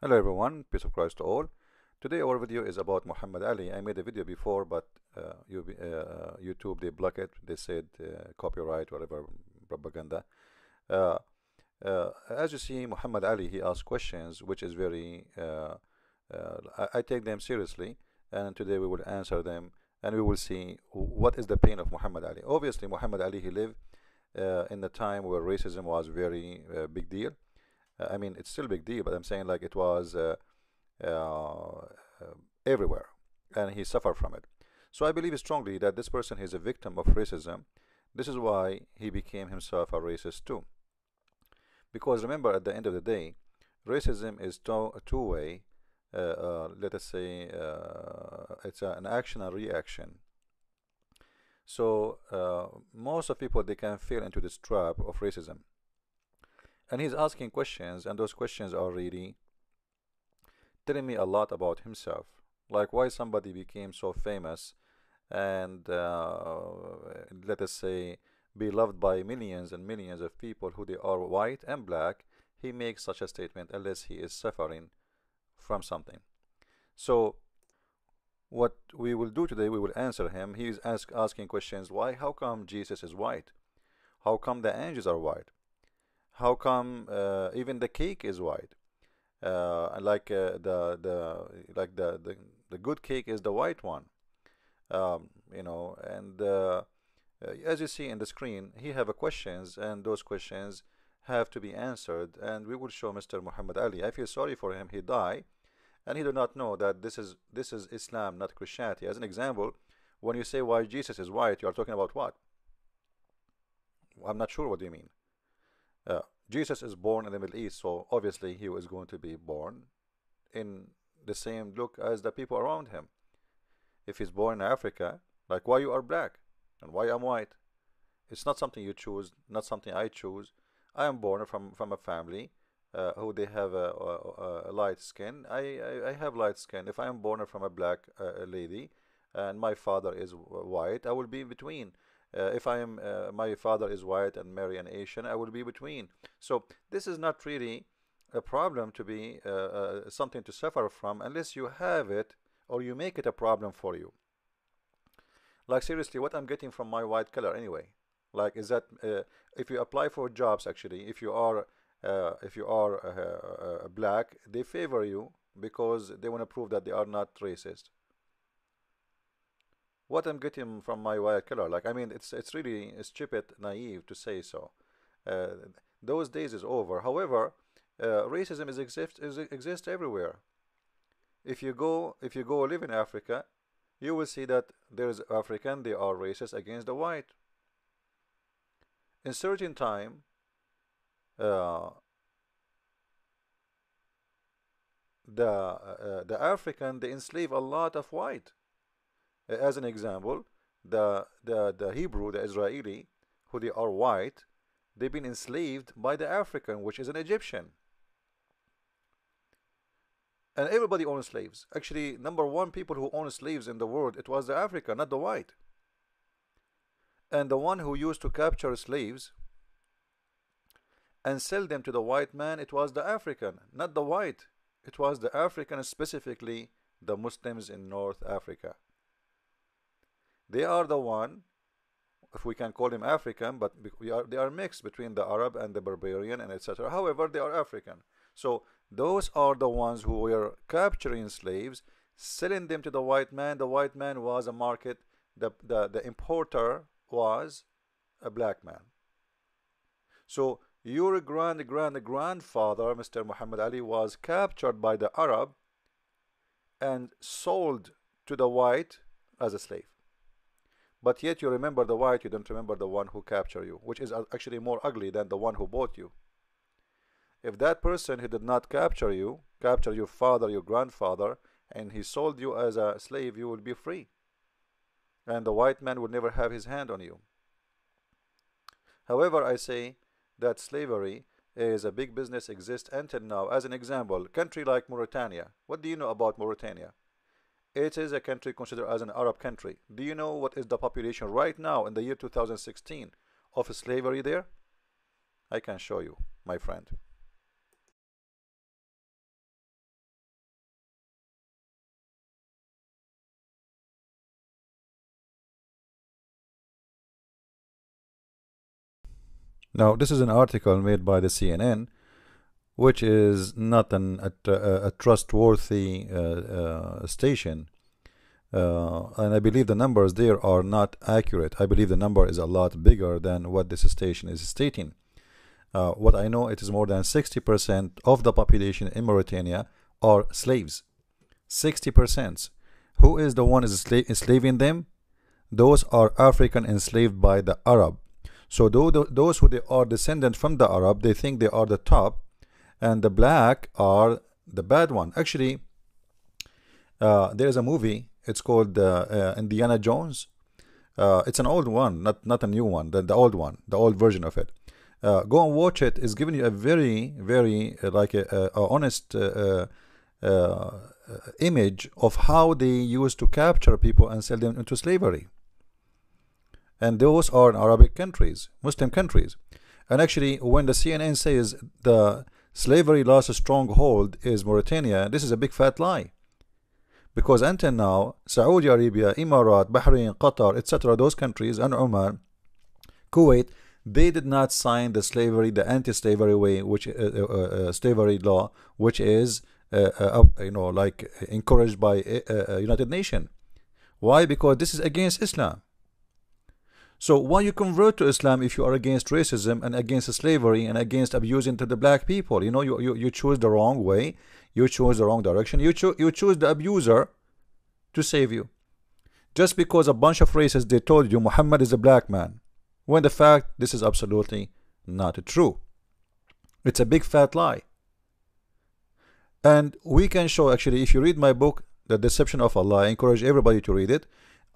Hello everyone, peace of Christ to all. Today our video is about Muhammad Ali. I made a video before, but YouTube they block it. They said copyright, whatever propaganda. Uh, as you see, Muhammad Ali he asks questions, which is very. I take them seriously, and today we will answer them, and we will see what is the pain of Muhammad Ali. Obviously, Muhammad Ali he lived in the time where racism was very big deal. I mean, it's still a big deal, but I'm saying like it was uh, everywhere, and he suffered from it. So I believe strongly that this person is a victim of racism. This is why he became himself a racist too. Because remember, at the end of the day, racism is a two-way. Let us say it's an action and reaction. So most of people they can fall into this trap of racism, and he's asking questions, and those questions are really telling me a lot about himself, like why somebody became so famous and let us say be loved by millions and millions of people who they are white and black. He makes such a statement unless he is suffering from something. So what we will do today, we will answer him. He is asking questions. Why? How come Jesus is white? How come the angels are white? How come even the cake is white? Like the good cake is the white one. And as you see in the screen, he have a questions, and those questions have to be answered. And we will show Mr. Muhammad Ali. I feel sorry for him. He died, and he do not know that this is Islam, not Christianity. As an example, when you say why Jesus is white, you are talking about what? I'm not sure what do you mean. Uh, Jesus is born in the Middle East, so obviously he was going to be born in the same look as the people around him. If he's born in Africa, like why you are black and why I'm white, it's not something you choose, not something I choose. I am born from a family who they have a light skin. I have light skin. If I am born from a black lady and my father is white, I will be in between. If I am my father is white and marry an Asian, I will be between. So this is not really a problem to be something to suffer from unless you have it or you make it a problem for you. Like seriously, what I'm getting from my white color anyway? Like is that if you apply for jobs, actually, if you are black, they favor you because they want to prove that they are not racist. What I'm getting from my white color, like I mean, it's really stupid, naive to say so. Uh, those days is over. However, racism exists everywhere. If you go live in Africa, you will see that there's African, they are racist against the white. In certain time, uh, the African they enslave a lot of white. As an example, the Hebrew, the Israeli, who they are white, they've been enslaved by the African, which is an Egyptian. And everybody owns slaves. Actually, number one people who own slaves in the world, it was the African, not the white. And the one who used to capture slaves and sell them to the white man, it was the African, not the white. It was the African, specifically the Muslims in North Africa. They are the one, if we can call them African, but they are mixed between the Arab and the barbarian and etc. However, they are African. So those are the ones who were capturing slaves, selling them to the white man. The white man was a market. The importer was a black man. So your grandfather, Mr. Muhammad Ali, was captured by the Arab and sold to the white as a slave. But yet you remember the white, you don't remember the one who captured you, which is actually more ugly than the one who bought you. If that person who did not capture you, captured your father, your grandfather, and he sold you as a slave, you will be free. And the white man would never have his hand on you. However, I say that slavery is a big business, exists until now. As an example, country like Mauritania. What do you know about Mauritania? It is a country considered as an Arab country. Do you know what is the population right now in the year 2016 of slavery there? I can show you, my friend. Now, this is an article made by the CNN, which is not a trustworthy station. And I believe the numbers there are not accurate. I believe the number is a lot bigger than what this station is stating. What I know, it is more than 60% of the population in Mauritania are slaves. 60%. Who is the one enslaving them? Those are African enslaved by the Arab. So those who they are descendant from the Arab, they think they are the top, and the black are the bad one. Actually, there is a movie. It's called Indiana Jones. It's an old one, not a new one. The old one, the old version of it. Go and watch it. It's giving you a very, very like a honest image of how they used to capture people and sell them into slavery. And those are in Arabic countries, Muslim countries. And actually, when the CNN says the slavery lost a stronghold is Mauritania, this is a big fat lie. Because until now, Saudi Arabia, Emirat, Bahrain, Qatar, etc., those countries, and Oman, Kuwait, they did not sign the slavery, the anti-slavery way, which slavery law, which is like encouraged by United Nations. Why? Because this is against Islam. So why you convert to Islam if you are against racism and against slavery and against abusing to the black people? You know, you choose the wrong way, you choose the wrong direction, you choose the abuser to save you. Just because a bunch of racists, they told you Muhammad is a black man, when the fact this is absolutely not true. It's a big fat lie. And we can show, actually, if you read my book, The Deception of Allah, I encourage everybody to read it.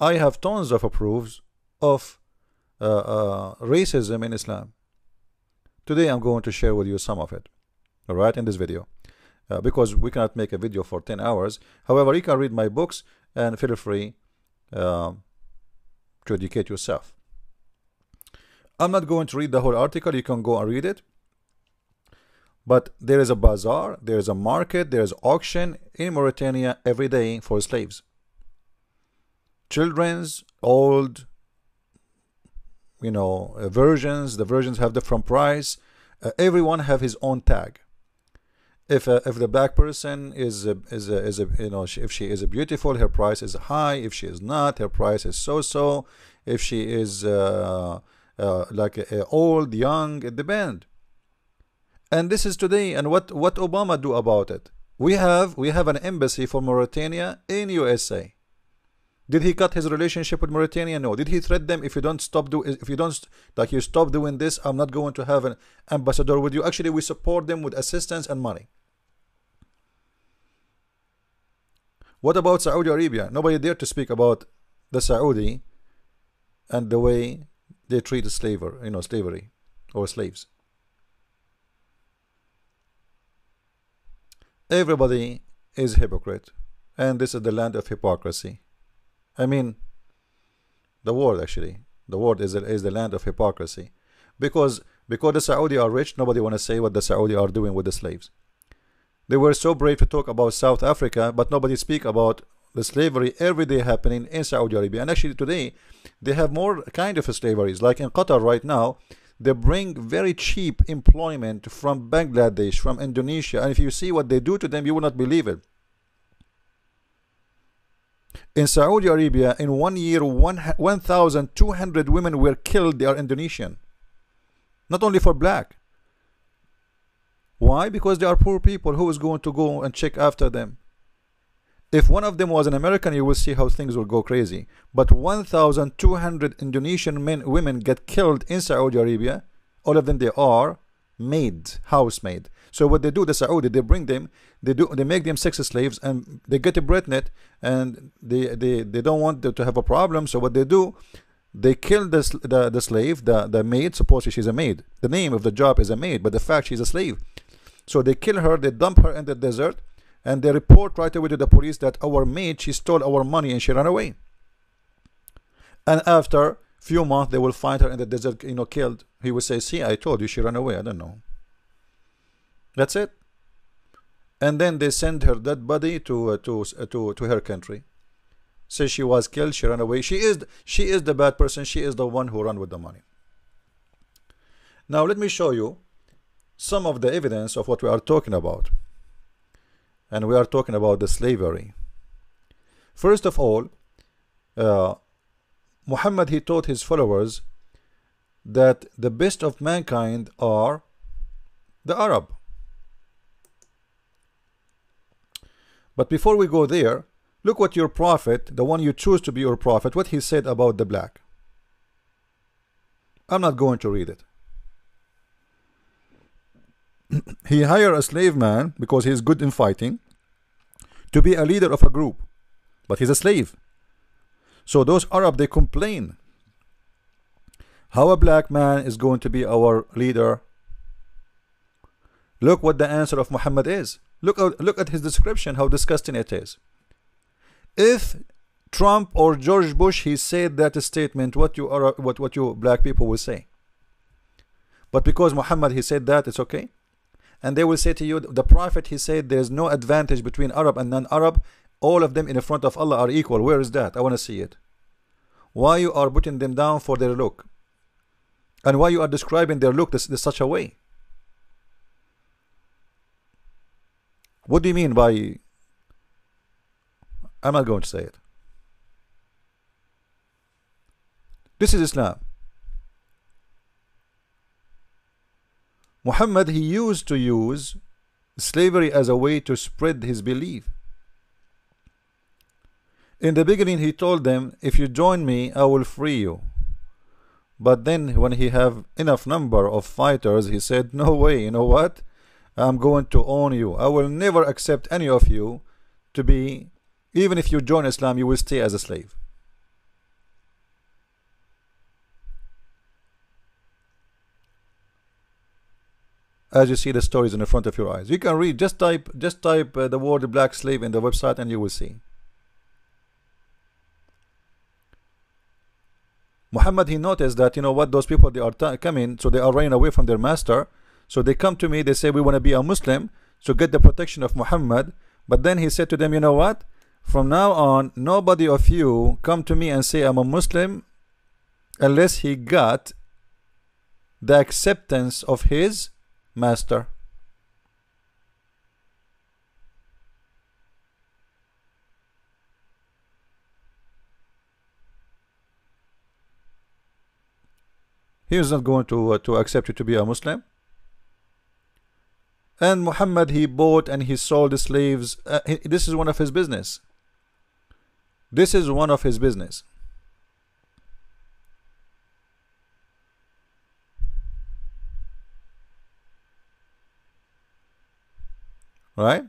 I have tons of proofs of racism in Islam. Today I'm going to share with you some of it, all right, in this video, because we cannot make a video for 10 hours. However, you can read my books and feel free to educate yourself. I'm not going to read the whole article. You can go and read it. But there is a bazaar, there is a market, there is auction in Mauritania every day for slaves. Children's, old, versions. The versions have different price. Everyone have his own tag. If the black person is if she is beautiful, her price is high. If she is not, her price is so. If she is old, young, it depends. And this is today. And what Obama do about it? We have an embassy for Mauritania in USA. Did he cut his relationship with Mauritania? No. Did he threaten them, if you don't stop doing this, I'm not going to have an ambassador with you? Actually, we support them with assistance and money. What about Saudi Arabia? Nobody dare to speak about the Saudi and the way they treat slavery or slaves. Everybody is hypocrite, and this is the land of hypocrisy. I mean, the world, actually, the world is the land of hypocrisy, because the Saudi are rich. Nobody want to say what the Saudi are doing with the slaves. They were so brave to talk about South Africa, but nobody speak about the slavery every day happening in Saudi Arabia. And actually today they have more kind of slaveries, like in Qatar right now. They bring very cheap employment from Bangladesh, from Indonesia, and if you see what they do to them, you will not believe it. In Saudi Arabia, in 1 year, 1,200 women were killed. They are Indonesian. Not only for black. Why? Because they are poor people. Who is going to go and check after them? If one of them was an American, you will see how things will go crazy. But 1,200 Indonesian women get killed in Saudi Arabia. All of them, they are housemaid. So what they do, the Saudi, they bring them, they make them sex slaves, and they get pregnant, and they don't want them to have a problem. So what they do, they kill the slave, the maid. Supposedly she's a maid. The name of the job is a maid, but the fact she's a slave. So they kill her, they dump her in the desert, and they report right away to the police that our maid, she stole our money and she ran away. And after few months, they will find her in the desert, killed. He will say, see, I told you she ran away. I don't know. That's it. And then they send her dead body to her country. Say she was killed, she ran away. She is the bad person. She is the one who ran with the money. Now let me show you some of the evidence of what we are talking about. And we are talking about the slavery. First of all, Muhammad, he taught his followers that the best of mankind are the Arab. But before we go there, look what your prophet, the one you choose to be your prophet, what he said about the black. I'm not going to read it. He hired a slave man because he's good in fighting to be a leader of a group, but he's a slave. So those Arab, they complain, how a black man is going to be our leader. Look what the answer of Muhammad is. Look at his description, how disgusting it is. If Trump or George Bush, he said that statement, what you black people will say. But because Muhammad, he said that, it's okay. And they will say to you, the prophet, he said there's no advantage between Arab and non-Arab. All of them in front of Allah are equal. Where is that? I want to see it. Why you are putting them down for their look? And why you are describing their look this such a way? What do you mean by... I'm not going to say it. This is Islam. Muhammad, he used to use slavery as a way to spread his belief. In the beginning, he told them, if you join me, I will free you. But then when he have enough number of fighters, he said, no way, you know what? I'm going to own you. I will never accept any of you to be, even if you join Islam, you will stay as a slave. As you see the stories in the front of your eyes. You can read, just type the word black slave in the website and you will see. Muhammad, he noticed that, you know what, those people, they are coming, so they are running away from their master. So they come to me, they say, we want to be a Muslim, so get the protection of Muhammad. But then he said to them, you know what, from now on, nobody of you come to me and say I'm a Muslim unless he got the acceptance of his master. He is not going to accept you to be a Muslim. And Muhammad, he bought and he sold the slaves. This is one of his business. This is one of his business. Right?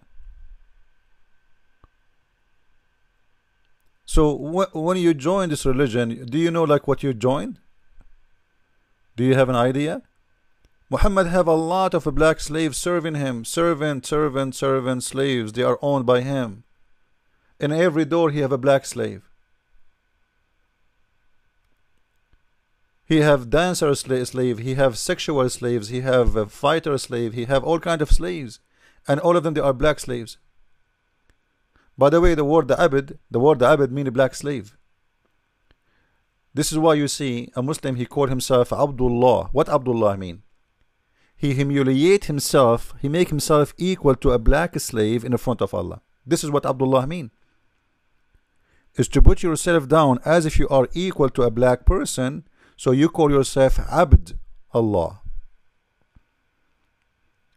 So when you join this religion, do you know like what you joined? Do you have an idea? Muhammad have a lot of black slaves serving him. Servant, slaves. They are owned by him. In every door he have a black slave. He have dancer slave. He have sexual slaves. He have a fighter slave. He have all kind of slaves. And all of them, they are black slaves. By the way, the word abid means black slave. This is why you see a Muslim, he called himself Abdullah. What Abdullah mean? He humiliate himself, he make himself equal to a black slave in the front of Allah. This is what Abdullah mean. Is to put yourself down as if you are equal to a black person, so you call yourself Abd Allah.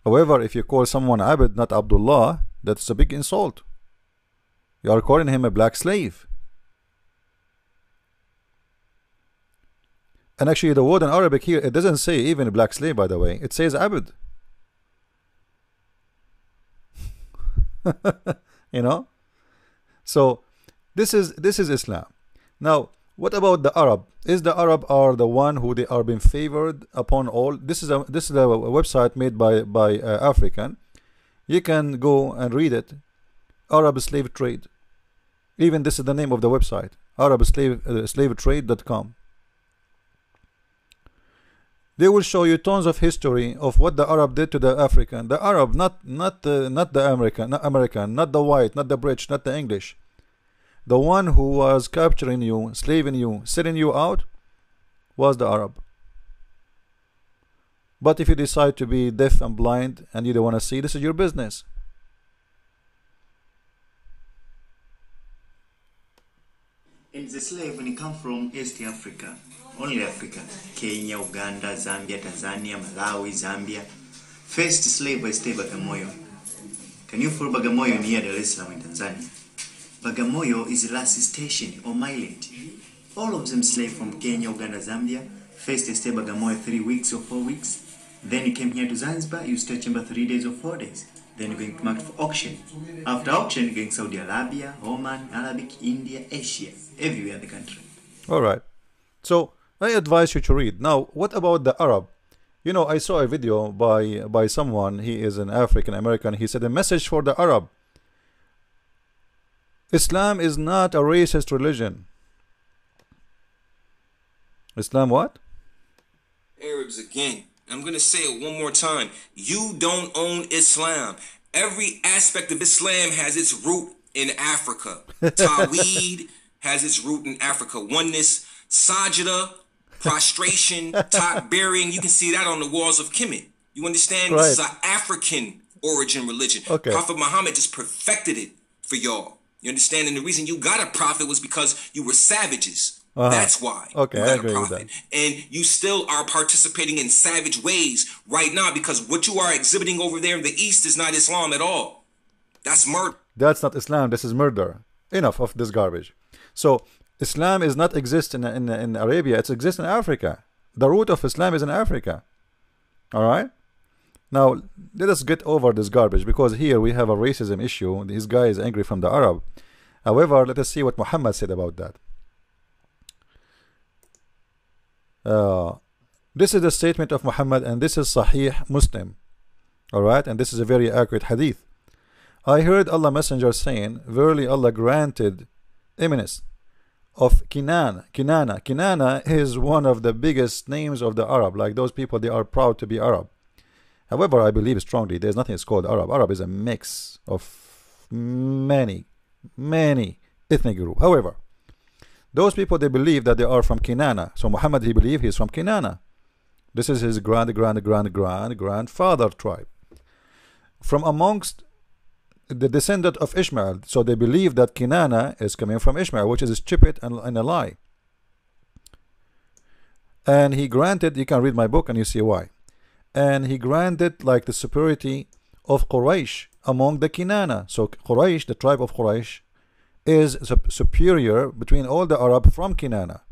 However, if you call someone Abd, not Abdullah, that's a big insult. You are calling him a black slave. And actually the word in Arabic here, it doesn't say even a black slave, by the way. It says abd. You know? So this is Islam. Now, what about the Arab? Is the Arab are the one who they are being favored upon all? This is a website made by African. You can go and read it. Arab slave trade. Even this is the name of the website. slavetrade.com. They will show you tons of history of what the Arab did to the African. The Arab, not the American, not the white, not the British, not the English. The one who was capturing you, slaving you, selling you out, was the Arab. But if you decide to be deaf and blind and you don't want to see, this is your business. And the slave, when he come from East Africa, only Africa, Kenya, Uganda, Zambia, Tanzania, Malawi, Zambia. First slave was stay Bagamoyo. Can you follow Bagamoyo near Dar es Salaam in Tanzania? Bagamoyo is the last station or island. All of them slave from Kenya, Uganda, Zambia. First they stay Bagamoyo 3 weeks or 4 weeks. Then you came here to Zanzibar, you stay chamber 3 days or 4 days. Then you're going to market for auction. After auction, you're going to Saudi Arabia, Oman, Arabic, India, Asia, everywhere in the country. All right. So I advise you to read. Now, what about the Arab? You know, I saw a video by someone. He is an African American. He said a message for the Arab. Islam is not a racist religion. Islam what? Arabs again. I'm going to say it one more time. You don't own Islam. Every aspect of Islam has its root in Africa. Tawheed has its root in Africa. Oneness, sajda, prostration, top bearing. You can see that on the walls of Kemet. You understand? Right. This is an African origin religion. Okay. Prophet Muhammad just perfected it for y'all. You understand? And the reason you got a prophet was because you were savages. That's why. Okay, you I got agree a with prophet. that. And you still are participating in savage ways right now because what you are exhibiting over there in the East is not Islam at all. That's murder. That's not Islam. This is murder. Enough of this garbage. So Islam is not exist in Arabia. It exists in Africa. The root of Islam is in Africa. All right. Now let us get over this garbage because here we have a racism issue. This guy is angry from the Arab. However, let us see what Muhammad said about that. This is the statement of Muhammad, and this is Sahih Muslim. Alright, and this is a very accurate hadith. I heard Allah Messenger saying, verily Allah granted eminence of Kinana is one of the biggest names of the Arab. Like those people, they are proud to be Arab. However, I believe strongly there's nothing that's called Arab. Arab is a mix of many ethnic groups. However, those people, they believe that they are from Kinana. So Muhammad, he believed he's from Kinana. This is his grandfather tribe. From amongst the descendant of Ishmael. So they believe that Kinana is coming from Ishmael, which is stupid and a lie. And he granted, you can read my book and you see why. And he granted like the superiority of Quraysh among the Kinana. So Quraysh, the tribe of Quraysh, is superior between all the Arab from Kinana.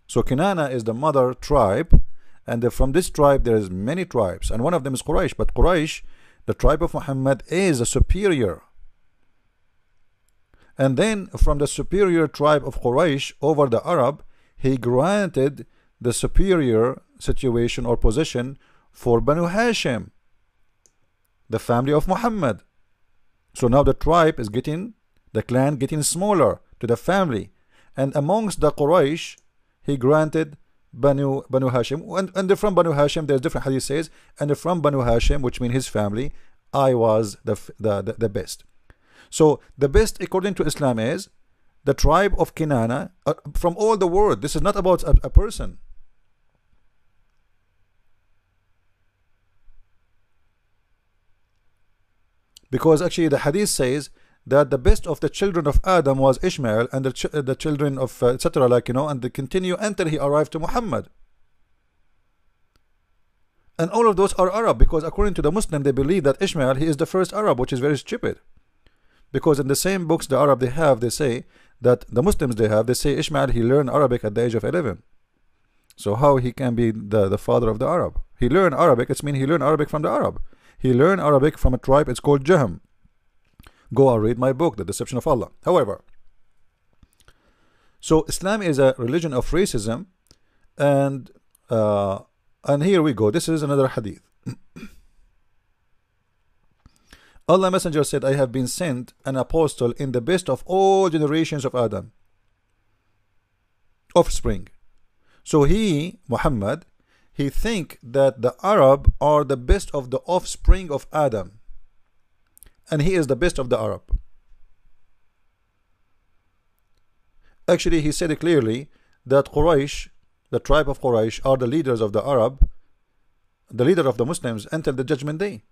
So Kinana is the mother tribe, and from this tribe there is many tribes, and one of them is Quraysh. But Quraysh, the tribe of Muhammad, is a superior. And then from the superior tribe of Quraysh over the Arab, he granted the superior situation or position for Banu Hashim, the family of Muhammad. So now the tribe is getting, the clan getting smaller to the family, and amongst the Quraysh he granted Banu Hashim, and from Banu Hashim there's different hadith says, and from Banu Hashim, which means his family, I was the best. So the best according to Islam is the tribe of Kinana from all the world. This is not about a person. Because actually the hadith says that the best of the children of Adam was Ishmael, and the children of etc., like, you know, and they continue until he arrived to Muhammad. And all of those are Arab, because according to the Muslim they believe that Ishmael, he is the first Arab, which is very stupid. Because in the same books the Arab they say that the Muslims they say Ishmael, he learned Arabic at the age of 11. So how he can be the father of the Arab? He learned Arabic, it means he learned Arabic from the Arab. He learned Arabic from a tribe, it's called Jahm. Go and read my book, The Deception of Allah. However, so Islam is a religion of racism, and here we go. This is another hadith. Allah Messenger said, I have been sent an apostle in the best of all generations of Adam, offspring. So he, Muhammad, he think that the Arab are the best of the offspring of Adam, and he is the best of the Arab. Actually, he said clearly that Quraysh, the tribe of Quraysh, are the leaders of the Arab, the leader of the Muslims until the judgment day,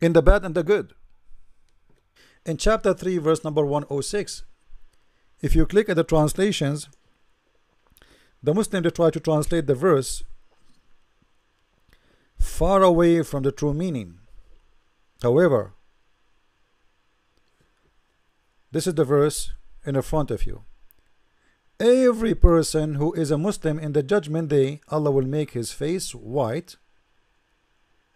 in the bad and the good. In chapter 3 verse number 106, if you click at the translations, the Muslims, they try to translate the verse far away from the true meaning. However, this is the verse in the front of you. Every person who is a Muslim in the judgment day, Allah will make his face white,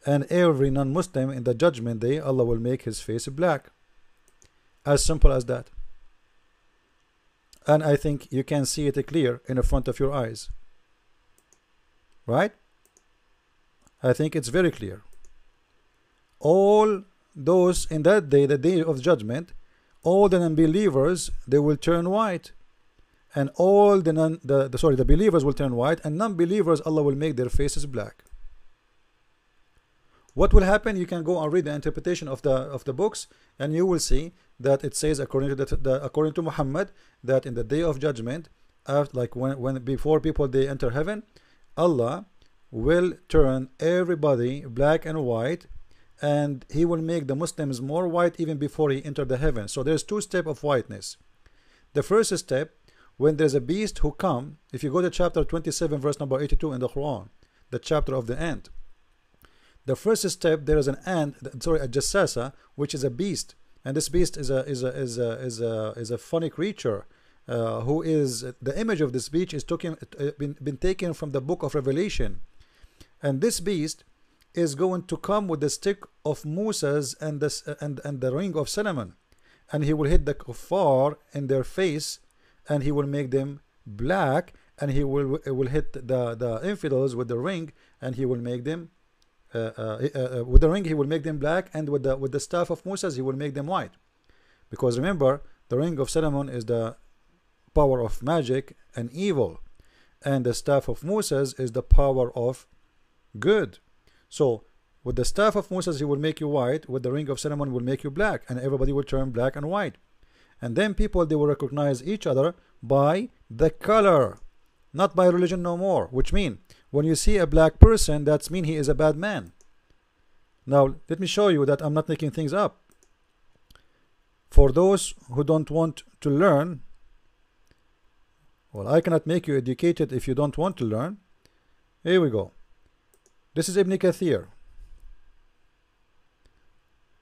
and every non-Muslim in the judgment day, Allah will make his face black. As simple as that. And I think you can see it clear in the front of your eyes, right? I think it's very clear. All those in that day, the day of judgment, all the non-believers, they will turn white, and all the believers will turn white, and non-believers, Allah will make their faces black. What will happen? You can go and read the interpretation of the books, and you will see that it says, according to Muhammad, that in the day of judgment, like when before people they enter heaven, Allah will turn everybody black and white, and he will make the Muslims more white even before he entered the heaven. So there's two steps of whiteness. The first step, when there's a beast who come, if you go to chapter 27 verse number 82 in the Quran, the chapter of the ant, the first step, there is an ant, sorry, a jassasa, which is a beast, and this beast is a funny creature, who is the image of this beast is been taken from the book of Revelation, and this beast is going to come with the stick of Moses and the ring of Solomon, and he will hit the kuffar in their face, and he will make them black, and he will hit the infidels with the ring, and he will make them with the ring he will make them black, and with the staff of Moses he will make them white. Because remember, the ring of Solomon is the power of magic and evil, and the staff of Moses is the power of good. So with the staff of Moses he will make you white, with the ring of Solomon will make you black, and everybody will turn black and white. And then people, they will recognize each other by the color, not by religion no more, which mean when you see a black person, that's mean he is a bad man. Now let me show you that I'm not making things up. For those who don't want to learn, well, I cannot make you educated if you don't want to learn. Here we go. This is Ibn Kathir.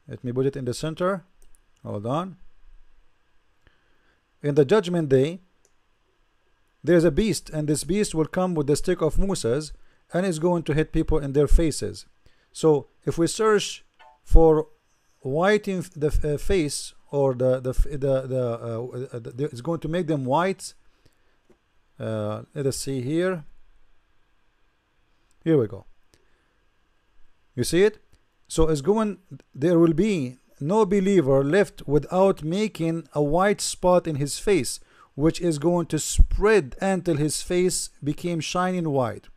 Let me put it in the center. Hold on. In the judgment day, there is a beast, and this beast will come with the stick of Moses, and is going to hit people in their faces. So if we search for whiting the face, or it's going to make them white. Let us see here. Here we go. You see it? So it's going, there will be no believer left without making a white spot in his face, which is going to spread until his face became shining white.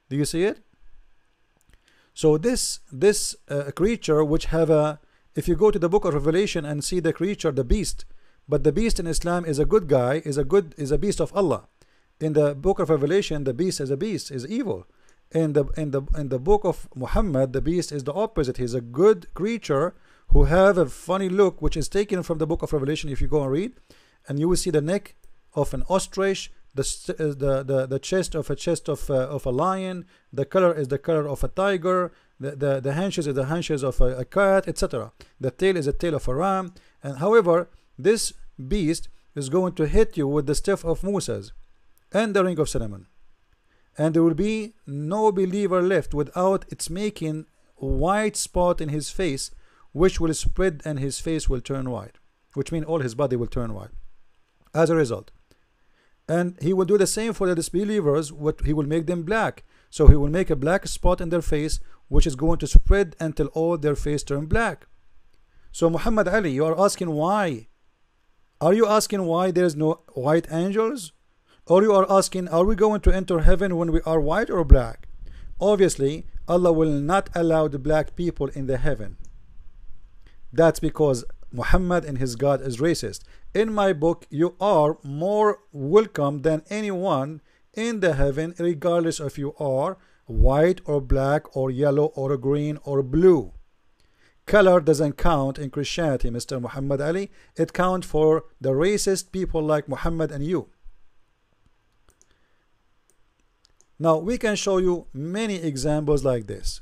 Do you see it? So this creature, which have a, if you go to the book of Revelation and see the creature, the beast, but the beast in Islam is a good guy, is a beast of Allah. In the book of Revelation, the beast is evil. In the book of Muhammad, the beast is the opposite. He's a good creature who have a funny look, which is taken from the book of Revelation. If you go and read, and you will see the neck of an ostrich, the chest of a lion, the color is the color of a tiger, the haunches is the haunches of a cat, etc. The tail is the tail of a ram. And however, this beast is going to hit you with the staff of Moses and the ring of Solomon, and there will be no believer left without its making a white spot in his face, which will spread and his face will turn white, which means all his body will turn white as a result. And he will do the same for the disbelievers. What he will make them black, so he will make a black spot in their face, which is going to spread until all their face turn black. So Muhammad Ali, you are asking why? Are you asking why there is no white angels? Or you are asking, are we going to enter heaven when we are white or black? Obviously, Allah will not allow the black people in the heaven. That's because Muhammad and his God is racist. In my book, you are more welcome than anyone in the heaven, regardless if you are white or black or yellow or green or blue. Color doesn't count in Christianity, Mr. Muhammad Ali. It counts for the racist people like Muhammad and you. Now we can show you many examples like this.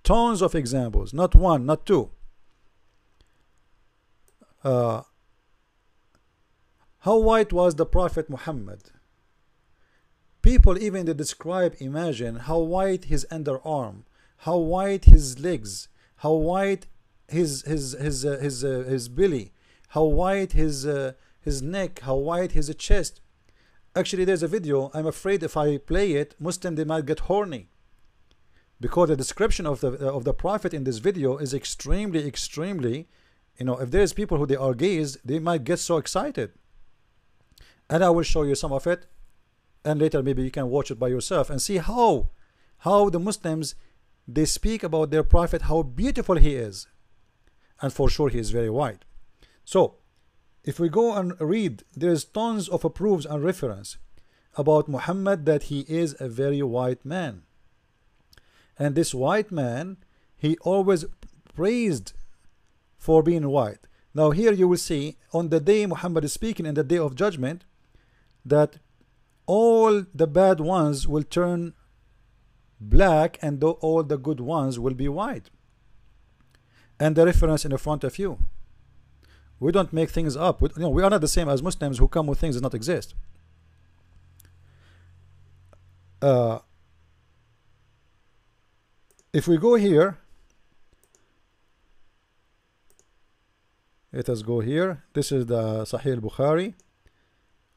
Tons of examples, not one, not two. How white was the Prophet Muhammad? People even they describe, imagine how white his underarm, how white his legs, how white his belly, how white his neck, how white his chest. Actually, there's a video. I'm afraid if I play it, Muslim they might get horny, because the description of the Prophet in this video is extremely, you know, if there's people who they are gays, they might get so excited. And I will show you some of it, and later maybe you can watch it by yourself and see how the Muslims they speak about their Prophet, how beautiful he is, and for sure he is very white. So if we go and read, there's tons of proofs and reference about Muhammad that he is a very white man, and this white man he always praised for being white. Now here you will see on the day Muhammad is speaking in the day of judgment that all the bad ones will turn black and all the good ones will be white. And the reference in the front of you. We don't make things up. We are not the same as Muslims who come with things that not exist. If we go here, let us go here. This is the Sahih al-Bukhari.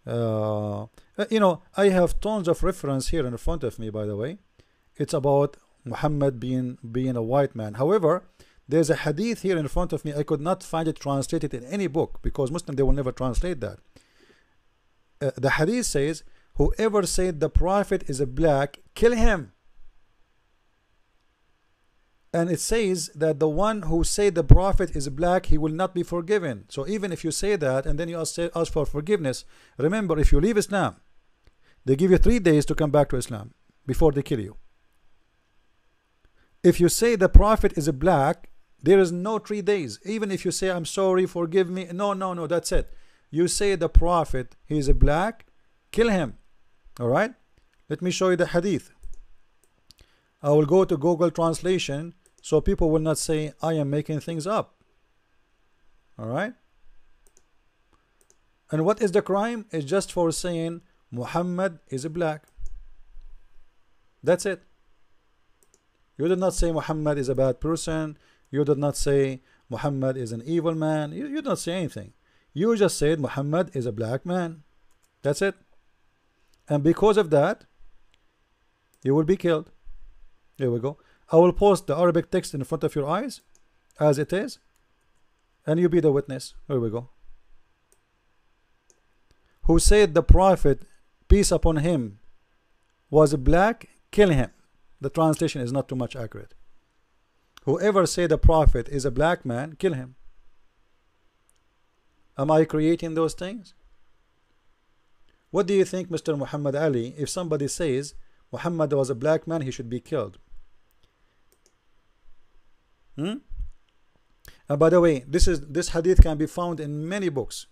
You know, I have tons of reference here in front of me, by the way. It's about Muhammad being a white man. However, there's a hadith here in front of me. I could not find it translated in any book, because Muslim they will never translate that. The hadith says, whoever said the Prophet is a black, kill him. And it says that the one who said the Prophet is black, he will not be forgiven. So even if you say that and then you ask for forgiveness, remember, if you leave Islam, they give you 3 days to come back to Islam before they kill you. If you say the Prophet is a black, there is no 3 days. Even if you say I'm sorry, forgive me, no, that's it. You say the Prophet he is a black, kill him. All right, let me show you the hadith. I will go to Google translation so people will not say I am making things up. All right, and what is the crime? It's just for saying Muhammad is a black. That's it. You did not say Muhammad is a bad person. You did not say Muhammad is an evil man. You did not say anything. You just said Muhammad is a black man. That's it. And because of that, you will be killed. Here we go. I will post the Arabic text in front of your eyes as it is, and you be the witness. Here we go. Who said the Prophet, peace upon him, was black, kill him. The translation is not too much accurate. Whoever said the Prophet is a black man, kill him. Am I creating those things? What do you think, Mr. Muhammad Ali, if somebody says Muhammad was a black man, he should be killed? And by the way, this hadith can be found in many books.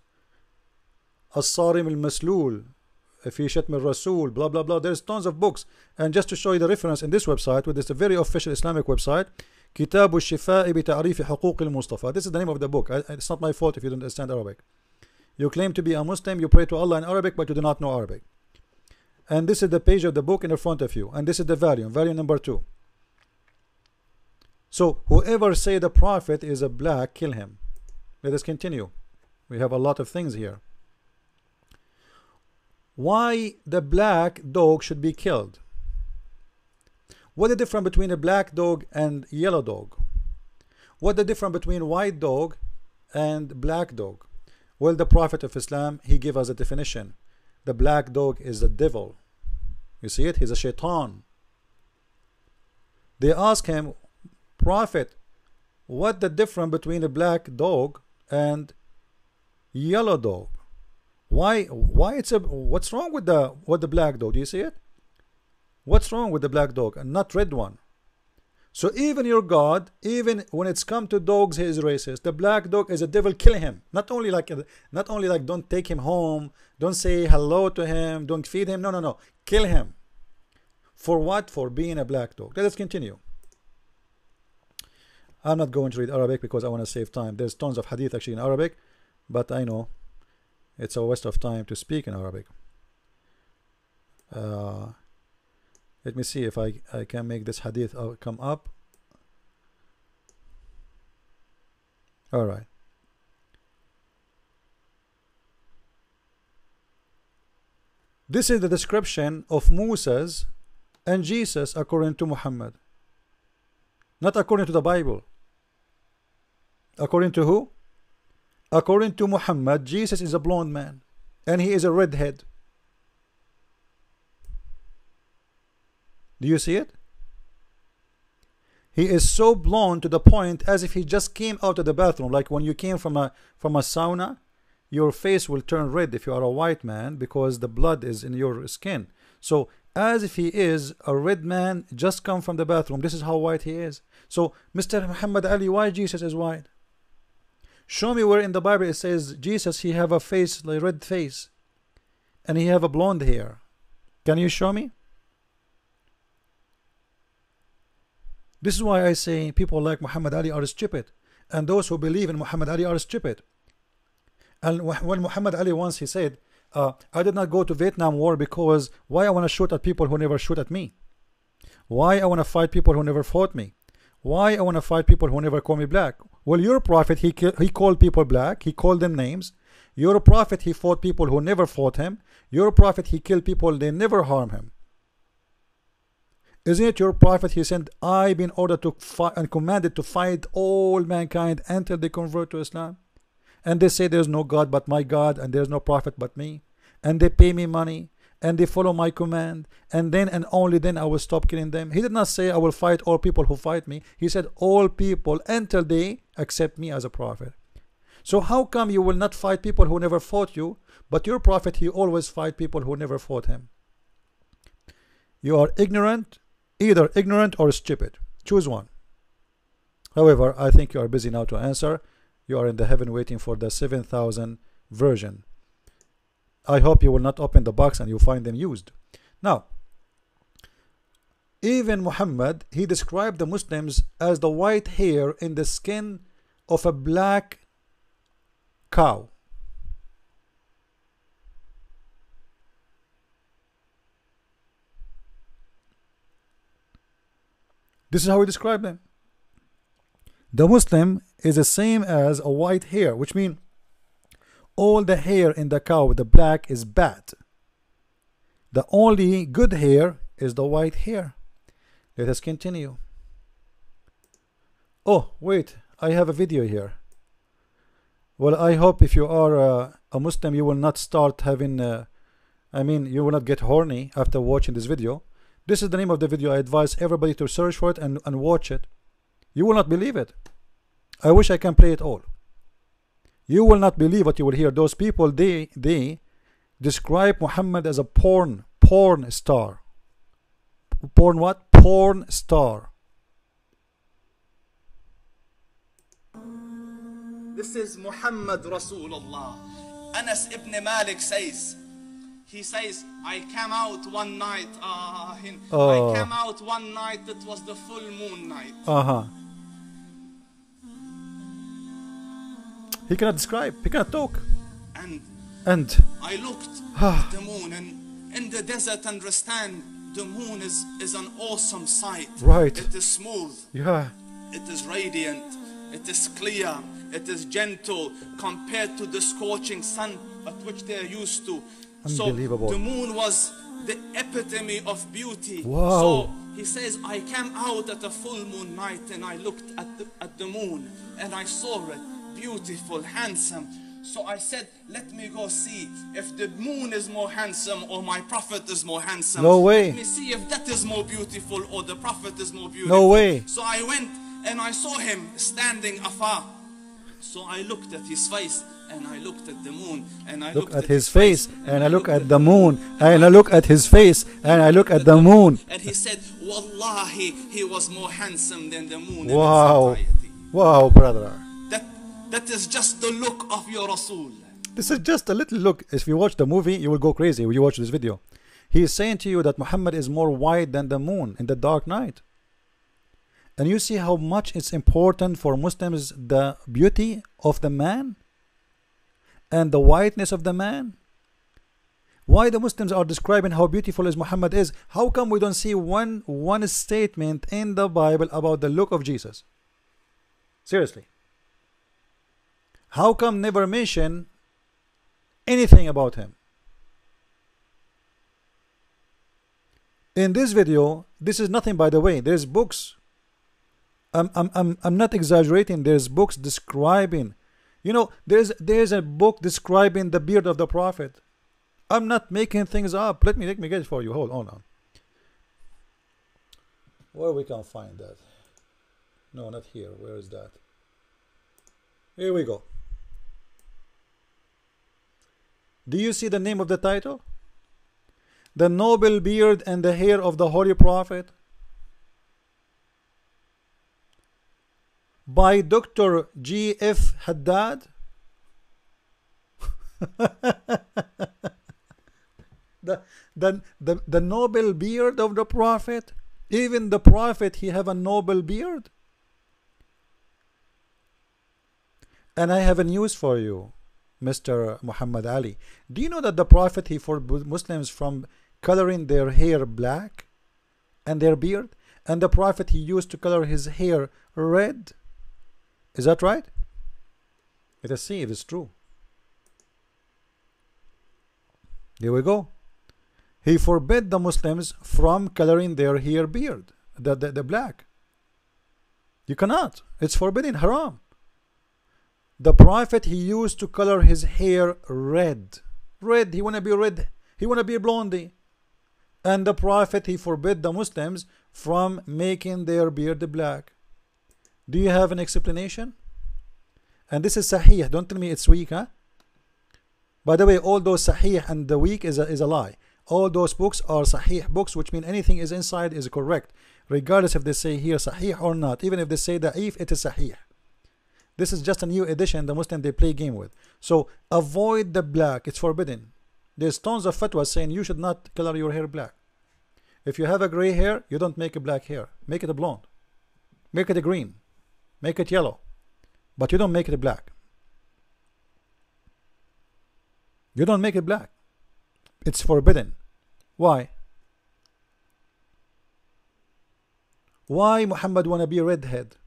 As-Sarim al-Maslul, Fi Shatm al-Rasul, blah blah blah. There's tons of books. And just to show you the reference in this website, which is a very official Islamic website, Kitabu Shifa'i bi Ta'rifi Huquq al-Mustafa. This is the name of the book. It's not my fault if you don't understand Arabic. You claim to be a Muslim, you pray to Allah in Arabic, but you do not know Arabic. And this is the page of the book in the front of you, and this is the volume number 2. So whoever say the Prophet is a black, kill him. Let us continue. We have a lot of things here. Why the black dog should be killed? What is the difference between a black dog and yellow dog? What the difference between white dog and black dog? Well, the Prophet of Islam, he gave us a definition. The black dog is the devil. You see it? He's a shaitan. They ask him, Prophet, what the difference between a black dog and yellow dog? Why it's a, what's wrong with the black dog? Do you see it? What's wrong with the black dog and not red one? So even your God, even when it's come to dogs, he is racist. The black dog is a devil. Kill him. Not only like don't take him home, don't say hello to him, don't feed him. No. Kill him. For what? For being a black dog. Let us continue. I'm not going to read Arabic because I want to save time. There's tons of hadith actually in Arabic, but I know it's a waste of time to speak in Arabic. Let me see if I can make this hadith come up. All right. This is the description of Moses and Jesus according to Muhammad. Not according to the Bible. According to who? According to Muhammad, Jesus is a blonde man and he is a redhead. Do you see it? He is so blonde to the point as if he just came out of the bathroom. Like when you came from a sauna, your face will turn red if you are a white man because the blood is in your skin. So as if he is a red man just come from the bathroom. This is how white he is. So Mr. Muhammad Ali, why Jesus is white? Show me where in the Bible it says Jesus he have a face, like red face, and he have a blonde hair. Can you show me? This is why I say people like Muhammad Ali are stupid, and those who believe in Muhammad Ali are stupid. And when Muhammad Ali once he said, I did not go to Vietnam War because why I want to shoot at people who never shoot at me? Why I want to fight people who never fought me? Why I want to fight people who never call me black? Well, your prophet, he called people black. He called them names. Your prophet, he fought people who never fought him. Your prophet, he killed people, they never harm him. Isn't it your prophet, he said, I've been ordered to fight and commanded to fight all mankind until they convert to Islam? And they say there's no God but my God, and there's no prophet but me. And they pay me money, and they follow my command, and then and only then I will stop killing them. He did not say I will fight all people who fight me. He said all people until they accept me as a prophet. So how come you will not fight people who never fought you, but your prophet, he always fight people who never fought him? You are ignorant, either ignorant or stupid. Choose one. However, I think you are busy now to answer. You are in the heaven waiting for the 7,000 version. I hope you will not open the box and you find them used. Now, even Muhammad, he described the Muslims as the white hair in the skin of a black cow. This is how he described them. The Muslim is the same as a white hair, which means all the hair in the cow, the black, is bad. The only good hair is the white hair. Let us continue. Oh, wait, I have a video here. Well, I hope if you are a Muslim, you will not start having, you will not get horny after watching this video. This is the name of the video. I advise everybody to search for it and watch it. You will not believe it. I wish I can play it all. You will not believe what you will hear. Those people, they describe Muhammad as a porn star. Porn what? Porn star. This is Muhammad Rasulullah. Anas ibn Malik says, he says, I came out one night, I came out one night, it was the full moon night. He cannot describe, he cannot talk. And I looked at the moon, and in the desert, understand, the moon is an awesome sight. Right. It is smooth. Yeah. It is radiant. It is clear. It is gentle compared to the scorching sun at which they are used to. Unbelievable. So the moon was the epitome of beauty. Wow. So he says, I came out at a full moon night and I looked at the moon and I saw it beautiful, handsome. So I said, let me go see if the moon is more handsome or my prophet is more handsome. No way. Let me see if that is more beautiful or the prophet is more beautiful. No way. So I went and I saw him standing afar. So I looked at his face and I looked at the moon, and I Look looked at his face, and I look at the moon, and and I look at his face, and I look at the moon. And he said, Wallahi, he was more handsome than the moon Wow. in its entirety. Wow, brother. That is just the look of your Rasul. This is just a little look. If you watch the movie, you will go crazy when you watch this video. He is saying to you that Muhammad is more white than the moon in the dark night. And you see how much it's important for Muslims, the beauty of the man and the whiteness of the man. Why the Muslims are describing how beautiful is Muhammad is. How come we don't see one statement in the Bible about the look of Jesus? Seriously. How come never mention anything about him? In this video, this is nothing, by the way. There's books. I'm not exaggerating. There's books describing, you know, there's a book describing the beard of the Prophet. I'm not making things up. Let me get it for you. Hold on. Where we can find that? No, not here. Where is that? Here we go. Do you see the name of the title? The noble beard and the hair of the Holy Prophet, by Dr. G.F. Haddad. the noble beard of the Prophet. Even the Prophet, he have a noble beard. And I have a news for you, Mr. Muhammad Ali. Do you know that the Prophet, he forbade Muslims from coloring their hair black and their beard? And the Prophet, he used to color his hair red. Is that right? Let us see if it's true. Here we go. He forbade the Muslims from coloring their hair beard, the black. You cannot. It's forbidden, haram. The Prophet, he used to color his hair red. Red, he wanna be red. He wanna be blondie. And the Prophet, he forbade the Muslims from making their beard black. Do you have an explanation? And this is sahih. Don't tell me it's weak, huh? By the way, all those sahih and the weak is a lie. All those books are sahih books, which mean anything is inside is correct, regardless if they say here sahih or not. Even if they say da'if, it is sahih. This is just a new edition the Muslim they play game with. So avoid the black. It's forbidden. There's tons of fatwas saying you should not color your hair black. If you have a gray hair, you don't make a black hair. Make it a blonde. Make it a green. Make it yellow. But you don't make it black. You don't make it black. It's forbidden. Why? Why Muhammad wanna be redhead?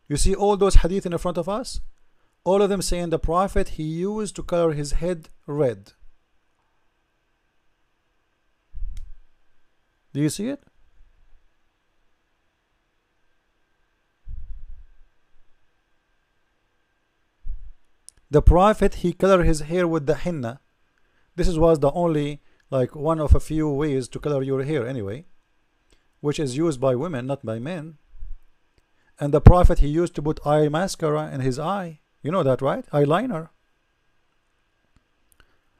You see all those hadith in front of us? All of them saying the Prophet, he used to color his head red. Do you see it? The Prophet, he colored his hair with the henna. This was the only, like, one of a few ways to color your hair anyway, which is used by women, not by men. And the Prophet, he used to put eye mascara in his eye. You know that, right? Eyeliner.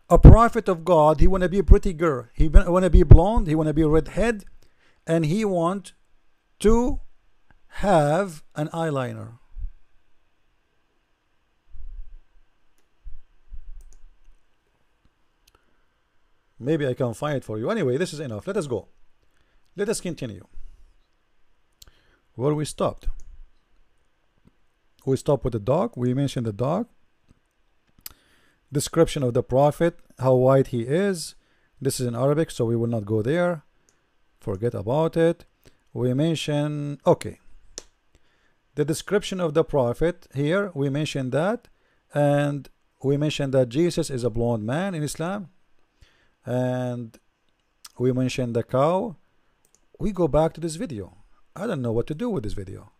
A prophet of God, he want to be a pretty girl. He want to be blonde. He want to be redhead. And he want to have an eyeliner. Maybe I can find it for you. Anyway, this is enough. Let us go. Let us continue. Where we stopped. We stopped with the dog. We mentioned the dog. Description of the Prophet, how white he is. This is in Arabic, so we will not go there. Forget about it. We mention, okay, the description of the Prophet here, we mentioned that. And we mentioned that Jesus is a blonde man in Islam. And we mentioned the cow. We go back to this video. I don't know what to do with this video.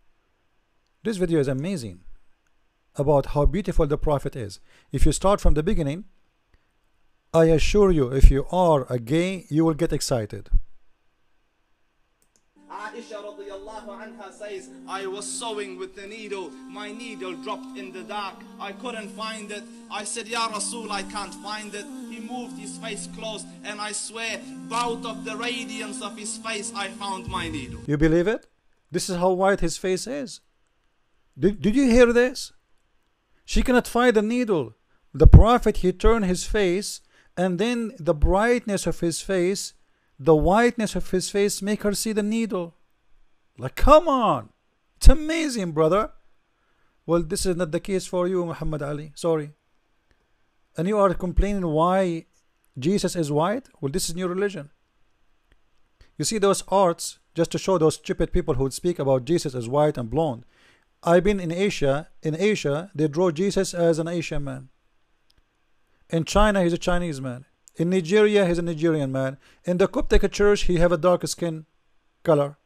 This video is amazing about how beautiful the Prophet is. If you start from the beginning, I assure you, if you are a gay, you will get excited. I Aisha radiallahu anha says, I was sewing with the needle. My needle dropped in the dark. I couldn't find it. I said, Ya Rasul, I can't find it. He moved his face close, and I swear, out of the radiance of his face, I found my needle. You believe it? This is how white his face is. Did you hear this? She cannot find the needle. The Prophet, he turned his face, and then the brightness of his face, the whiteness of his face, make her see the needle. Like, come on. It's amazing, brother. Well, this is not the case for you, Muhammad Ali. Sorry. And you are complaining why Jesus is white? Well, this is new religion. You see those arts, just to show those stupid people who would speak about Jesus as white and blonde. I've been in Asia. In Asia, they draw Jesus as an Asian man. In China, he's a Chinese man. In Nigeria, he's a Nigerian man. In the Coptic church, he have a dark skin color.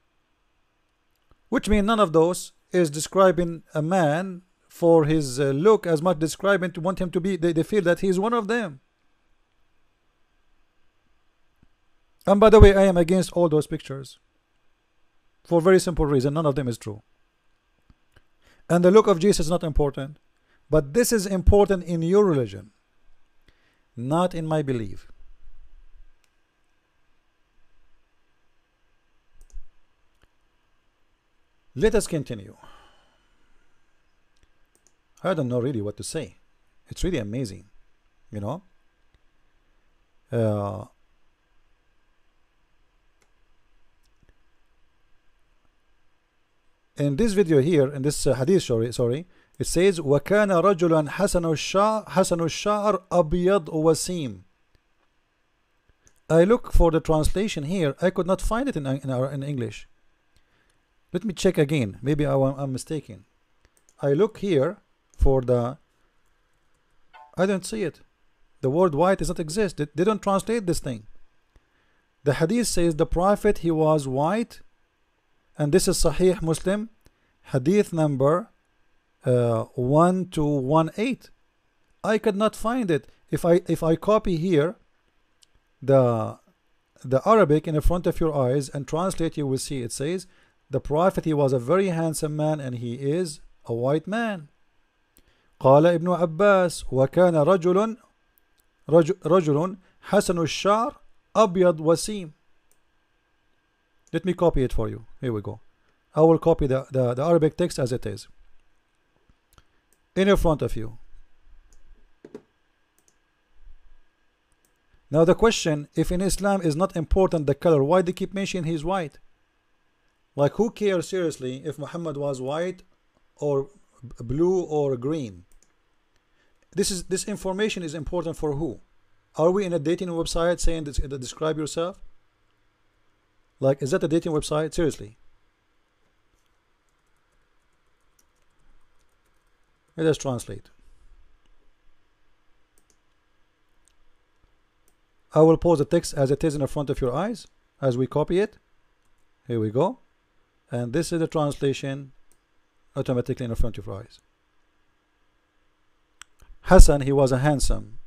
Which means none of those is describing a man for his look as much describing to want him to be, they feel that he's one of them. And by the way, I am against all those pictures. For a very simple reason, none of them is true. And the look of Jesus is not important. But this is important in your religion, not in my belief. Let us continue. I don't know really what to say. It's really amazing, you know. In this video here, in this hadith, sorry, it says وَكَانَ رَجُلًا حَسَنُ الشَّعْرِ أَبْيَضْ وَسِيمٌ. I look for the translation here. I could not find it in English. Let me check again. Maybe I'm mistaken. I look here for the... I don't see it. The word white does not exist. They don't translate this thing. The hadith says the Prophet, he was white. And this is Sahih Muslim, hadith number 1218. I could not find it. If I copy here the Arabic in front of your eyes and translate, you will see it says the Prophet, he was a very handsome man and he is a white man. قال ابن عباس وكان رجل حسن الشعر أبيض وسيم. Let me copy it for you. Here we go. I will copy the Arabic text as it is in front of you. Now the question, if in Islam is not important the color, why they keep mentioning he's white? Like, who cares seriously if Muhammad was white or blue or green? This information is important for who? Are we in a dating website saying this, describe yourself? Like, is that a dating website? Seriously. Let us translate. I will pause the text as it is in front of your eyes as we copy it. Here we go. And this is the translation automatically in front of your eyes. Hassan, he was a handsome.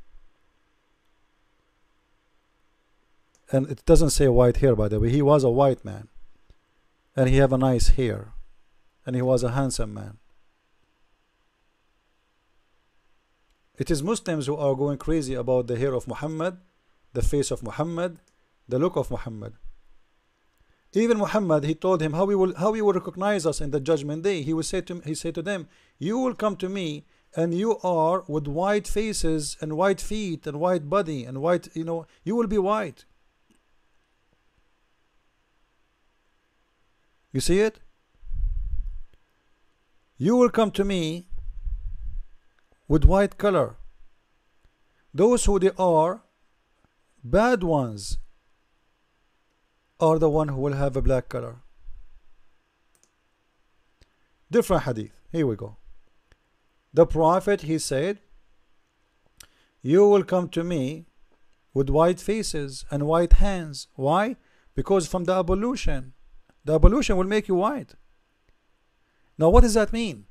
And it doesn't say white hair, by the way. He was a white man. And he have a nice hair. And he was a handsome man. It is Muslims who are going crazy about the hair of Muhammad, the face of Muhammad, the look of Muhammad. Even Muhammad, he told him how he will recognize us in the judgment day. He said to them, you will come to me and you are with white faces and white feet and white body and white, you will be white. You see it? You will come to me with white color. Those who they are bad ones are the one who will have a black color. Different hadith. Here we go. The Prophet, he said, you will come to me with white faces and white hands. Why? Because from the ablution will make you white. Now what does that mean?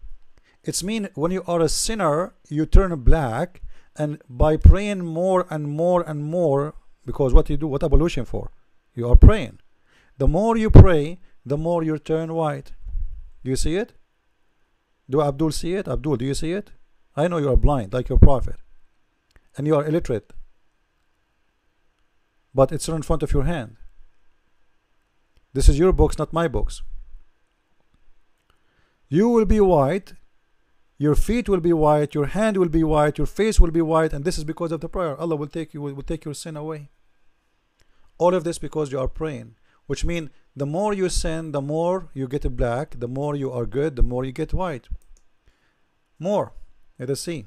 It's mean when you are a sinner, you turn black, and by praying more and more and more, because what you do, what ablution for? You are praying. The more you pray, the more you turn white. Do you see it? Do Abdul see it? Abdul, do you see it? I know you are blind like your prophet, and you are illiterate, but it's in front of your hand. This is your books, not my books. You will be white, your feet will be white, your hand will be white, your face will be white, and this is because of the prayer. Allah will take your sin away. All of this because you are praying, which means the more you sin, the more you get black, the more you are good, the more you get white. More. Let us see.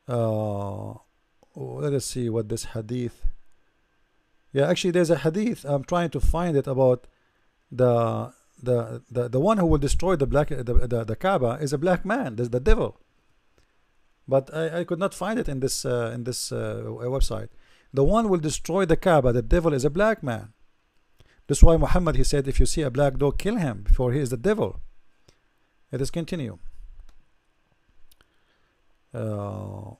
Let us see what this hadith. Yeah, actually there's a hadith. I'm trying to find it about the one who will destroy the Kaaba is a black man. There's the devil. But I could not find it in this website. The one will destroy the Kaaba, the devil, is a black man. That's why Muhammad, he said, if you see a black dog, kill him, for he is the devil. Let us continue. Let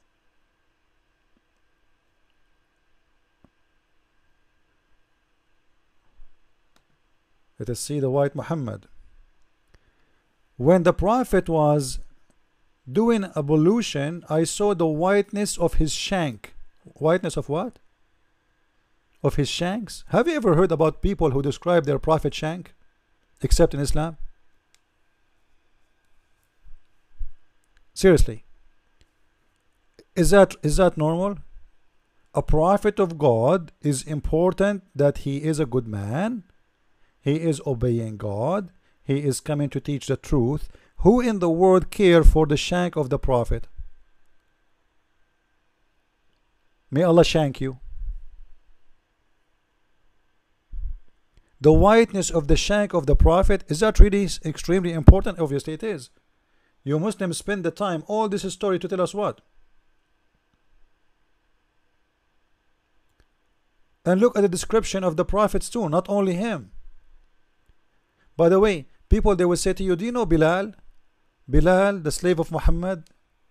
us see the white Muhammad. When the Prophet was doing ablution, I saw the whiteness of his shank. Whiteness of what? Of his shanks. Have you ever heard about people who describe their Prophet shank, except in Islam? Seriously, is that normal? A prophet of God is important that he is a good man, he is obeying God, he is coming to teach the truth. Who in the world care for the shank of the prophet? May Allah shank you. The whiteness of the shank of the prophet, is that really extremely important? Obviously it is. You Muslims spend the time, all this story, to tell us what? And look at the description of the prophets too, not only him. By the way, people, they will say to you, do you know Bilal? Bilal, the slave of Muhammad,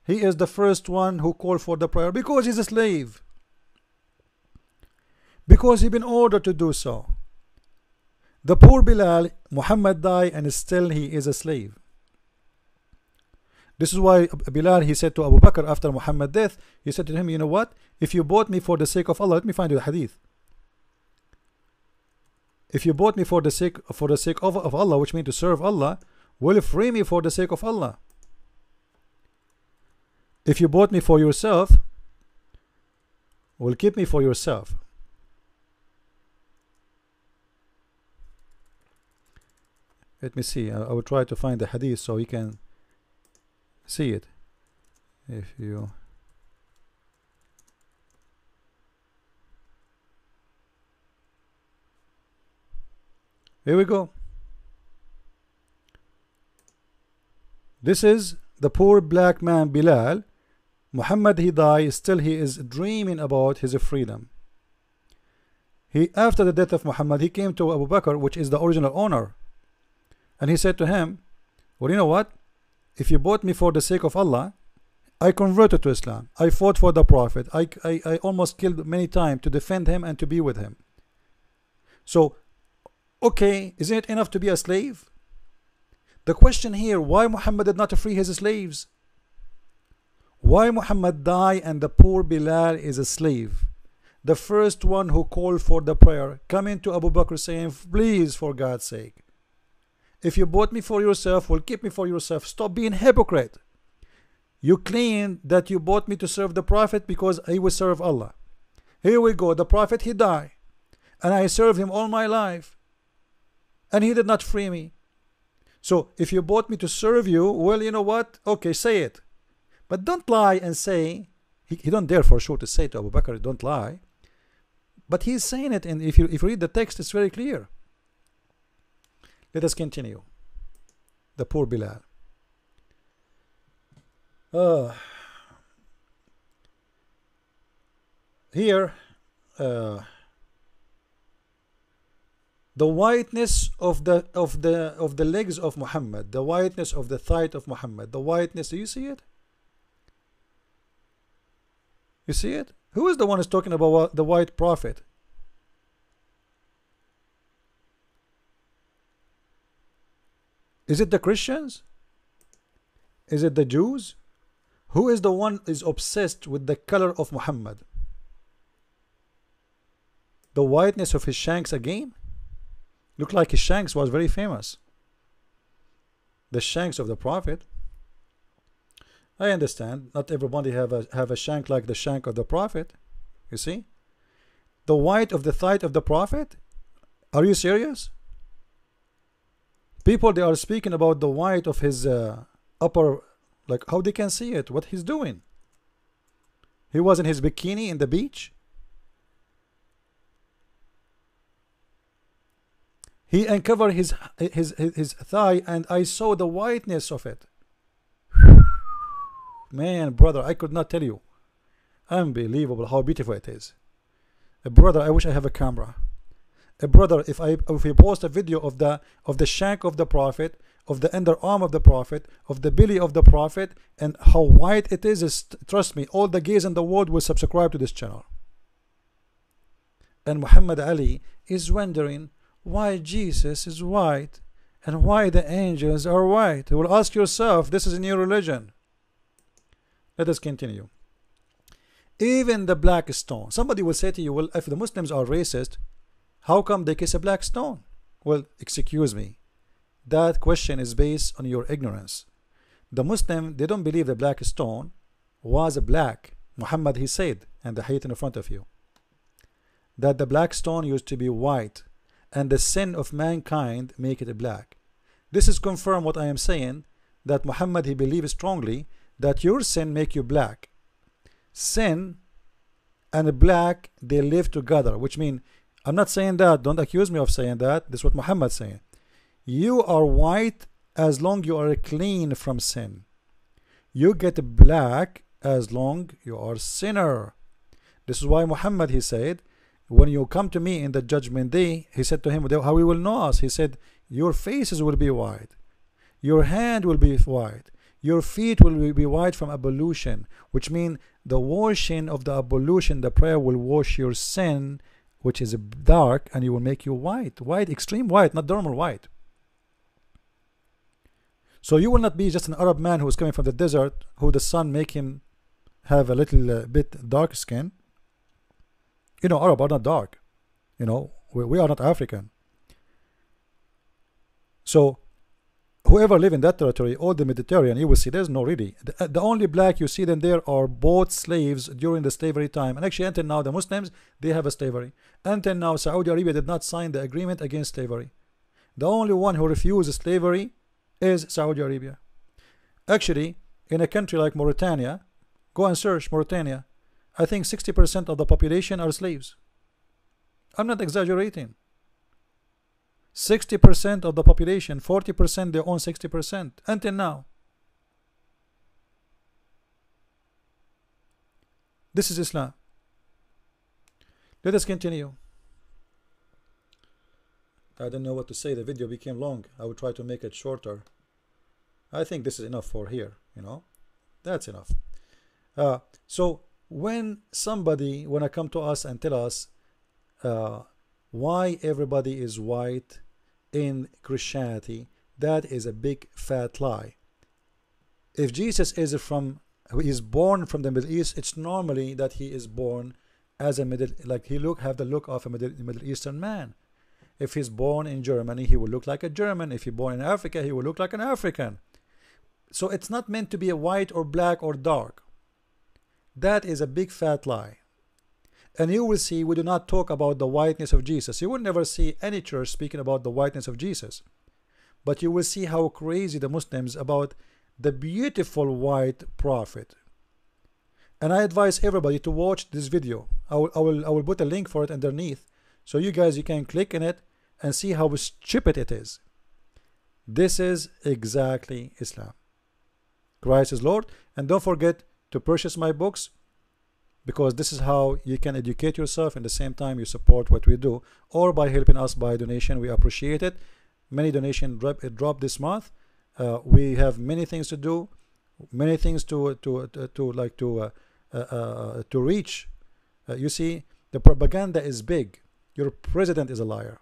he is the first one who called for the prayer because he's a slave. Because he's been ordered to do so. The poor Bilal, Muhammad died and still he is a slave. This is why Bilal, he said to Abu Bakr after Muhammad's death, he said to him, you know what? If you bought me for the sake of Allah, let me find you the hadith. If you bought me for the sake of Allah, which means to serve Allah, will free me for the sake of Allah. If you bought me for yourself, will keep me for yourself. Let me see. I will try to find the hadith so you can see it. If you here we go. This is the poor black man Bilal. Muhammad, he died, still he is dreaming about his freedom. He, after the death of Muhammad, he came to Abu Bakr, which is the original owner, and he said to him, well, you know what? If you bought me for the sake of Allah, I converted to Islam. I fought for the Prophet. I almost killed many times to defend him and to be with him. So, okay, isn't it enough to be a slave? The question here, why Muhammad did not free his slaves? Why Muhammad died and the poor Bilal is a slave? The first one who called for the prayer, coming to Abu Bakr saying, please, for God's sake, if you bought me for yourself, well, keep me for yourself. Stop being hypocrite. You claim that you bought me to serve the Prophet because I will serve Allah. Here we go. The Prophet, he died, and I served him all my life, and he did not free me. So if you bought me to serve you, well, you know what? Okay, say it. But don't lie and say, he don't dare for sure to say to Abu Bakr, don't lie. But he's saying it, and if you read the text, it's very clear. Let us continue. The poor Bilal. Here, the whiteness of the legs of Muhammad, the whiteness of the thigh of Muhammad, the whiteness. Do you see it? You see it? Who is the one who's talking about the white prophet? Is it the Christians? Is it the Jews? Who is the one is obsessed with the color of Muhammad? The whiteness of his shanks again? Looked like his shanks was very famous. The shanks of the Prophet. I understand not everybody have a shank like the shank of the Prophet. You see? The white of the thigh of the Prophet? Are you serious? People, they are speaking about the white of his upper, like how they can see it, what he's doing. He was in his bikini in the beach. He uncovered his thigh and I saw the whiteness of it. Man, brother, I could not tell you. Unbelievable how beautiful it is. Brother, I wish I have a camera. Brother, if you post a video of the shank of the Prophet, of the underarm of the Prophet, of the belly of the Prophet, and how white it is trust me, all the gays in the world will subscribe to this channel. And Muhammad Ali is wondering why Jesus is white and why the angels are white. You will ask yourself, this is a new religion. Let us continue. Even the black stone. Somebody will say to you, well, if the Muslims are racist, how come they kiss a black stone? Well, excuse me. That question is based on your ignorance. The Muslim, they don't believe the black stone was black. Muhammad, he said, and the hadith in front of you, that the black stone used to be white, and the sin of mankind make it black. This is confirm what I am saying, that Muhammad, he believes strongly that your sin make you black. Sin and black, they live together, which means, I'm not saying that, don't accuse me of saying that, this is what Muhammad is saying. You are white as long you are clean from sin. You get black as long you are sinner. This is why Muhammad, he said, when you come to me in the judgment day, he said to him, how we will know us? He said, your faces will be white, your hand will be white, your feet will be white from ablution, which means the washing of the ablution, the prayer will wash your sin, which is dark, and it will make you white. White, extreme white, not normal white. So you will not be just an Arab man who is coming from the desert, who the sun make him have a little bit dark skin. You know, Arab are not dark. You know, we are not African. So whoever live in that territory, all the Mediterranean, you will see there's no really. The only black you see them there are both slaves during the slavery time. And actually until now the Muslims, they have a slavery. Until now Saudi Arabia did not sign the agreement against slavery. The only one who refuses slavery is Saudi Arabia. Actually, in a country like Mauritania, go and search Mauritania, I think 60% of the population are slaves. I'm not exaggerating. 60% of the population, 40% they own 60% until now. This is Islam. Let us continue. I don't know what to say. The video became long. I will try to make it shorter. I think this is enough for here, you know. That's enough. So when somebody wanna come to us and tell us why everybody is white in Christianity, that is a big fat lie. If Jesus is born from the Middle East, it's normally that he is born as a have the look of a Middle Eastern man. If he's born in Germany, he will look like a German. If he's born in Africa, he will look like an African. So it's not meant to be a white or black or dark. That is a big fat lie. And you will see we do not talk about the whiteness of Jesus. You will never see any church speaking about the whiteness of Jesus. But you will see how crazy the Muslims about the beautiful white prophet. And I advise everybody to watch this video. I will put a link for it underneath. So you guys, you can click in it and see how stupid it is. This is exactly Islam. Christ is Lord. And don't forget to purchase my books, because this is how you can educate yourself and at the same time you support what we do, or by helping us by donation. We appreciate it. Many donations dropped this month. We have many things to do, many things to reach. You see, the propaganda is big. Your president is a liar.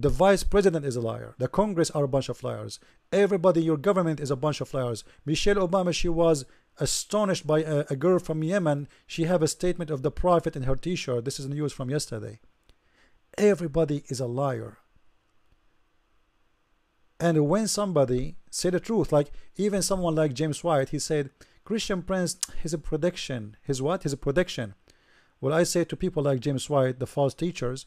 The vice president is a liar. The Congress are a bunch of liars. Everybody, your government is a bunch of liars. Michelle Obama, she was astonished by a girl from Yemen. She have a statement of the prophet in her t-shirt. This is news from yesterday. Everybody is a liar. And when somebody say the truth, like even someone like James White, he said, Christian Prince, he's a prediction. His what? He's a prediction. Well, I say to people like James White, the false teachers,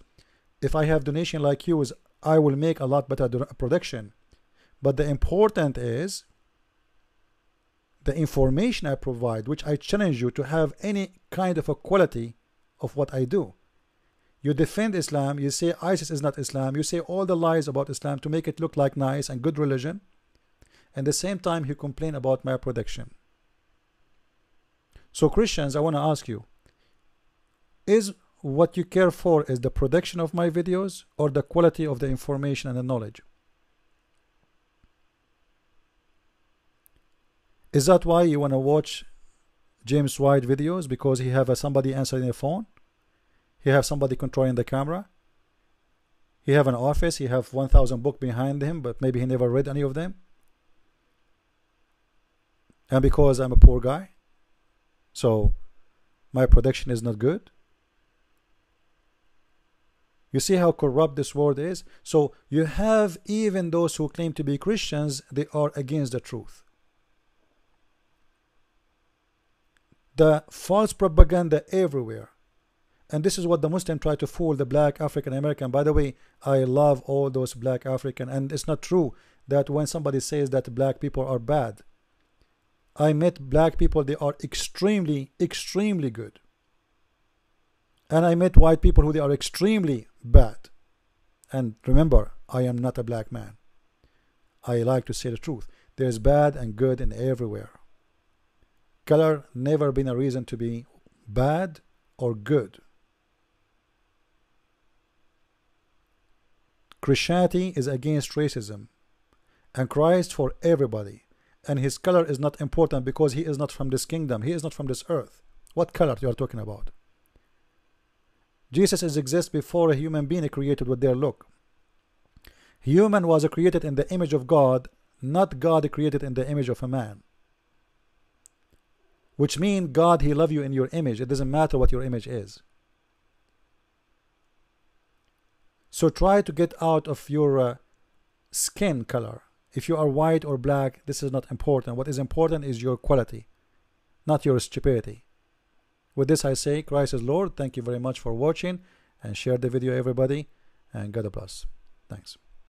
if I have donation like you, I will make a lot better prediction. But the important is the information I provide, which I challenge you to have any kind of a quality of what I do. You defend Islam, you say ISIS is not Islam, you say all the lies about Islam to make it look like nice and good religion, and at the same time you complain about my prediction. So Christians, I want to ask you, is what you care for is the production of my videos or the quality of the information and the knowledge? Is that why you want to watch James White videos? Because he have somebody answering the phone? He have somebody controlling the camera? He have an office, he have 1,000 books behind him, but maybe he never read any of them? And because I'm a poor guy, so my production is not good? You see how corrupt this world is? So you have even those who claim to be Christians, they are against the truth. The false propaganda everywhere. And this is what the Muslim try to fool the black African American. By the way, I love all those black African, and it's not true that when somebody says that black people are bad. I met black people, they are extremely, extremely good. And I met white people who they are extremely bad. And remember, I am not a black man. I like to say the truth. There's bad and good in everywhere. Color never been a reason to be bad or good. Christianity is against racism, and Christ for everybody, and his color is not important because he is not from this kingdom, he is not from this earth. What color you are talking about? Jesus exists before a human being created with their look. Human was created in the image of God, not God created in the image of a man. Which means God, he love you in your image. It doesn't matter what your image is. So try to get out of your skin color. If you are white or black, this is not important. What is important is your quality, not your stupidity. With this I say, Christ is Lord. Thank you very much for watching, and share the video everybody, and God bless. Thanks.